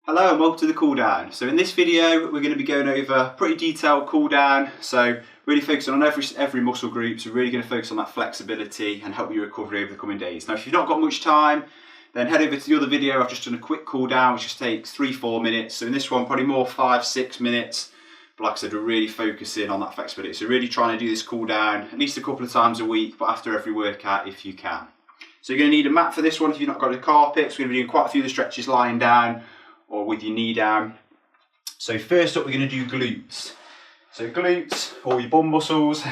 Hello and welcome to the cool down. So in this video we're going to be going over a pretty detailed cool down, so really focusing on every muscle group, so really going to focus on that flexibility and help you recover over the coming days. Now if you've not got much time, then head over to the other video. I've just done a quick cool down which just takes 3-4 minutes, so in this one probably more 5-6 minutes, but like I said, we're really focusing on that flexibility, so really trying to do this cool down at least a couple of times a week, but after every workout if you can. So you're going to need a mat for this one if you've not got a carpet, so we're going to be doing quite a few of the stretches lying down or with your knee down. So first up we're going to do glutes. So glutes, or your bum muscles.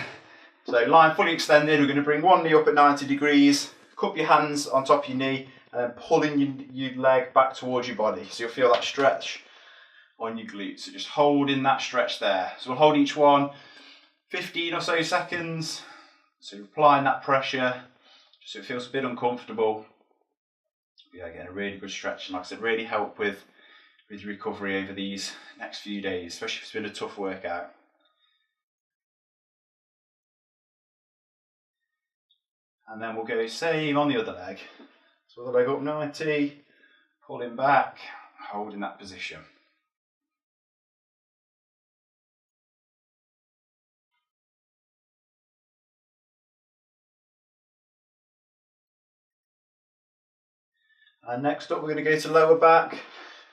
So lying fully extended, we're going to bring one knee up at 90 degrees, cup your hands on top of your knee, and then pulling your leg back towards your body. So you'll feel that stretch on your glutes. So just holding that stretch there. So we'll hold each one 15 or so seconds. So you're applying that pressure, so it feels a bit uncomfortable. Yeah, getting a really good stretch, and like I said, really help with your recovery over these next few days, especially if it's been a tough workout. And then we'll go same on the other leg. So other leg up 90, pulling back, holding that position. And next up we're going to go to lower back.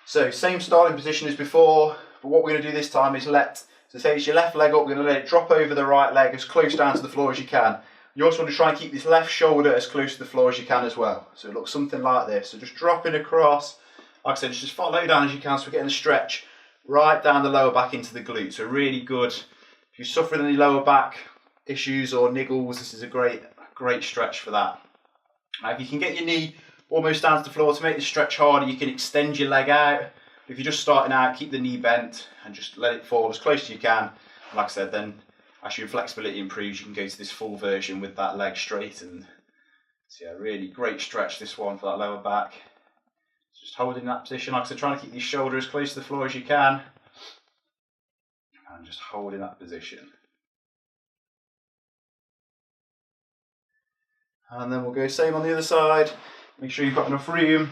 So same starting position as before, but what we're going to do this time is so say it's your left leg up, we're going to let it drop over the right leg as close down to the floor as you can. You also want to try and keep this left shoulder as close to the floor as you can as well. So it looks something like this. So just dropping across, like I said, just follow down as you can, so we're getting the stretch right down the lower back into the glute. So really good. If you're suffering any lower back issues or niggles, this is a great stretch for that. Now if you can get your knee almost down to the floor, to make the stretch harder, you can extend your leg out. If you're just starting out, keep the knee bent and just let it fall as close as you can. Like I said, then as your flexibility improves, you can go to this full version with that leg straightened. So yeah, really great stretch this one for that lower back. Just holding that position, like I said, trying to keep your shoulder as close to the floor as you can. And just holding that position. And then we'll go same on the other side. Make sure you've got enough room.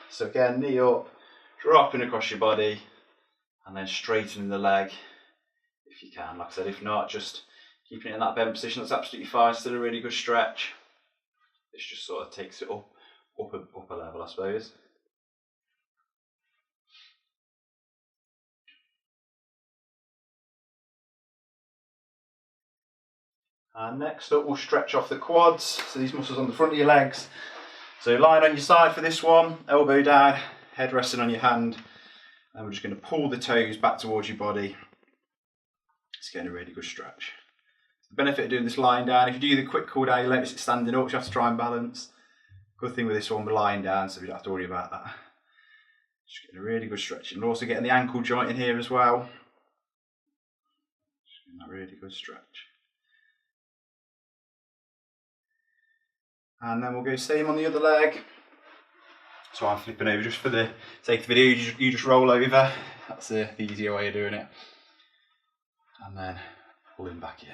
So again, knee up, dropping across your body, and then straightening the leg if you can. Like I said, if not, just keeping it in that bent position, that's absolutely fine. Still a really good stretch. This just sort of takes it up a level, I suppose. And next up, we'll stretch off the quads. So these muscles on the front of your legs. So lying on your side for this one, elbow down, head resting on your hand, and we're just going to pull the toes back towards your body. It's getting a really good stretch. The benefit of doing this lying down, if you do the quick cool down, you let it standing up, you have to try and balance. Good thing with this one, we're lying down, so we don't have to worry about that. Just getting a really good stretch. And we're also getting the ankle joint in here as well. Just getting that really good stretch. And then we'll go same on the other leg. So I'm flipping over just for the sake of the video, you just roll over. That's the easier way of doing it. And then pulling back in.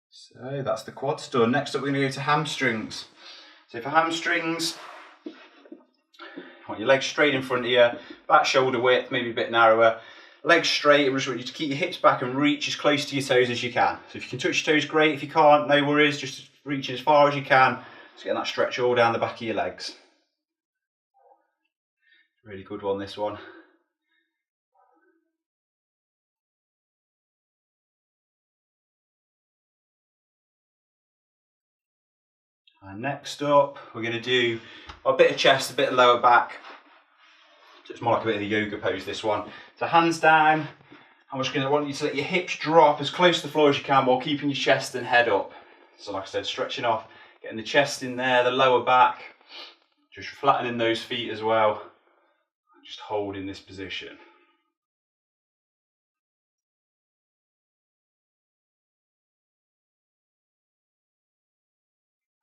So that's the quads done. Next up we're going to go to hamstrings. So for hamstrings, you want your legs straight in front of you, back shoulder width, maybe a bit narrower. Legs straight, we just want you to keep your hips back and reach as close to your toes as you can. So if you can touch your toes, great. If you can't, no worries, just reach as far as you can. Just getting that stretch all down the back of your legs. Really good one, this one. And next up, we're going to do a bit of chest, a bit of lower back. So it's more like a bit of a yoga pose, this one. So hands down. I'm just going to want you to let your hips drop as close to the floor as you can while keeping your chest and head up. So like I said, stretching off, getting the chest in there, the lower back. Just flattening those feet as well. Just holding this position.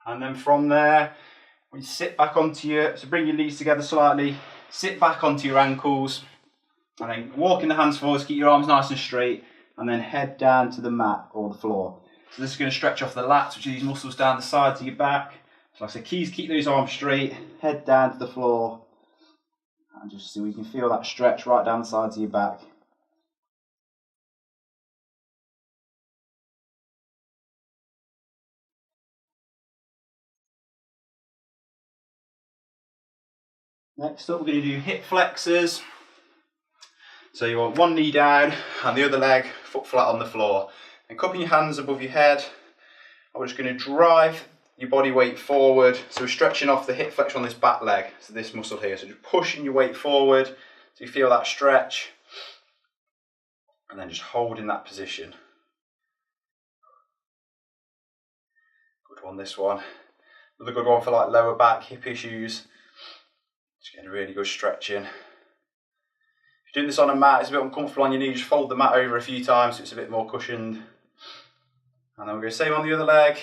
And then from there, when you sit back onto so bring your knees together slightly, sit back onto your ankles, and then walking the hands forwards, keep your arms nice and straight, and then head down to the mat or the floor. So this is going to stretch off the lats, which are these muscles down the sides of your back. So like I said, keys, keep those arms straight, head down to the floor, and just so you can feel that stretch right down the sides of your back. Next up, we're going to do hip flexors. So you want one knee down and the other leg foot flat on the floor. And cupping your hands above your head, we're just going to drive your body weight forward. So we're stretching off the hip flexion on this back leg, so this muscle here. So just pushing your weight forward so you feel that stretch. And then just hold in that position. Good one, this one. Another good one for like lower back, hip issues. Just getting really good stretching. If you're doing this on a mat, it's a bit uncomfortable on your knee, just fold the mat over a few times so it's a bit more cushioned. And then we'll go same on the other leg.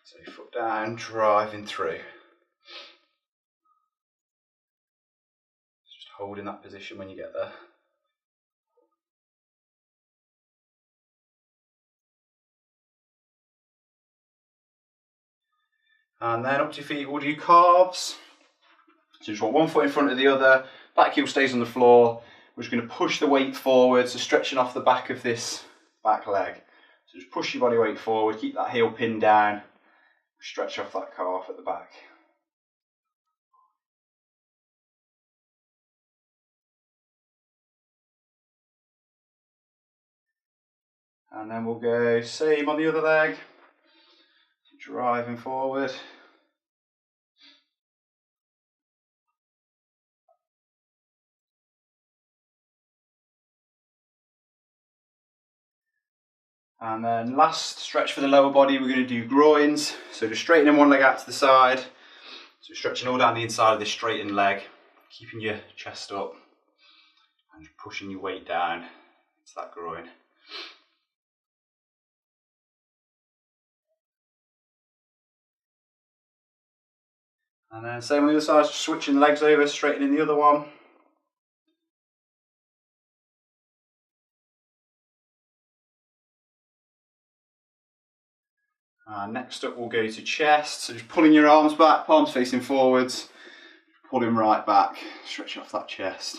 So foot down, driving through. Just hold in that position when you get there. And then up to your feet, we'll do calves. So just want one foot in front of the other, back heel stays on the floor. We're just going to push the weight forward, so stretching off the back of this back leg. So just push your body weight forward, keep that heel pinned down, stretch off that calf at the back. And then we'll go same on the other leg, driving forward. And then last stretch for the lower body, we're going to do groins. So just straightening one leg out to the side. So stretching all down the inside of this straightened leg, keeping your chest up and just pushing your weight down into that groin. And then same on the other side, just switching the legs over, straightening the other one. Next up we'll go to chest, so just pulling your arms back, palms facing forwards, pulling right back, stretch off that chest.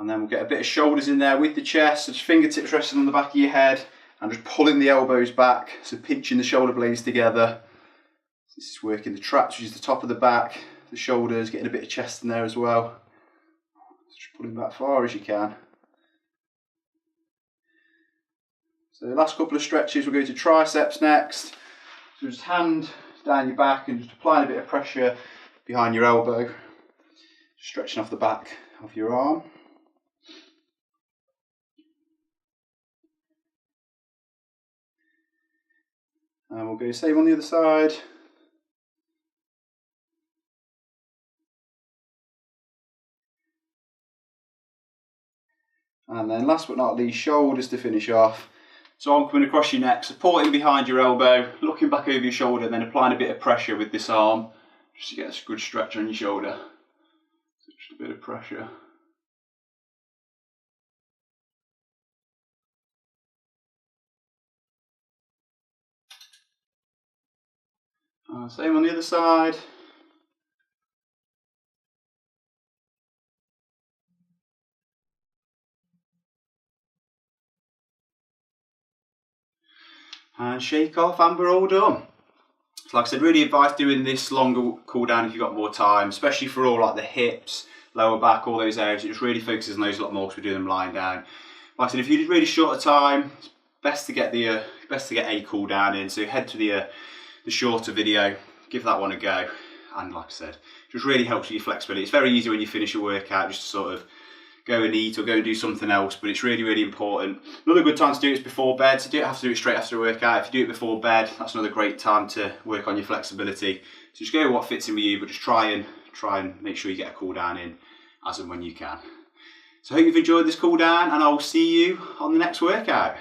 And then we'll get a bit of shoulders in there with the chest, so just fingertips resting on the back of your head and just pulling the elbows back, so pinching the shoulder blades together. This is working the traps, which is the top of the back, the shoulders, getting a bit of chest in there as well. Just pulling back far as you can. So the last couple of stretches, we'll go to triceps next. So just hand down your back and just applying a bit of pressure behind your elbow. Just stretching off the back of your arm. And we'll go same on the other side. And then last but not least, shoulders to finish off. So arm coming across your neck, supporting behind your elbow, looking back over your shoulder, then applying a bit of pressure with this arm, just to get a good stretch on your shoulder. So just a bit of pressure. Same on the other side. And shake off, and we're all done. So like I said, really advise doing this longer cool down if you've got more time, especially for all like the hips, lower back, all those areas. It just really focuses on those a lot more because we're doing them lying down. Like I said, if you did really short a time, it's best to get a cool down in. So head to the shorter video, give that one a go. And like I said, it just really helps with your flexibility. It's very easy when you finish your workout just to sort of go and eat or go and do something else, but it's really, really important. Another good time to do it is before bed, so you don't have to do it straight after a workout. If you do it before bed, that's another great time to work on your flexibility. So just go with what fits in with you, but just try and make sure you get a cool down in as and when you can. So I hope you've enjoyed this cool down, and I will see you on the next workout.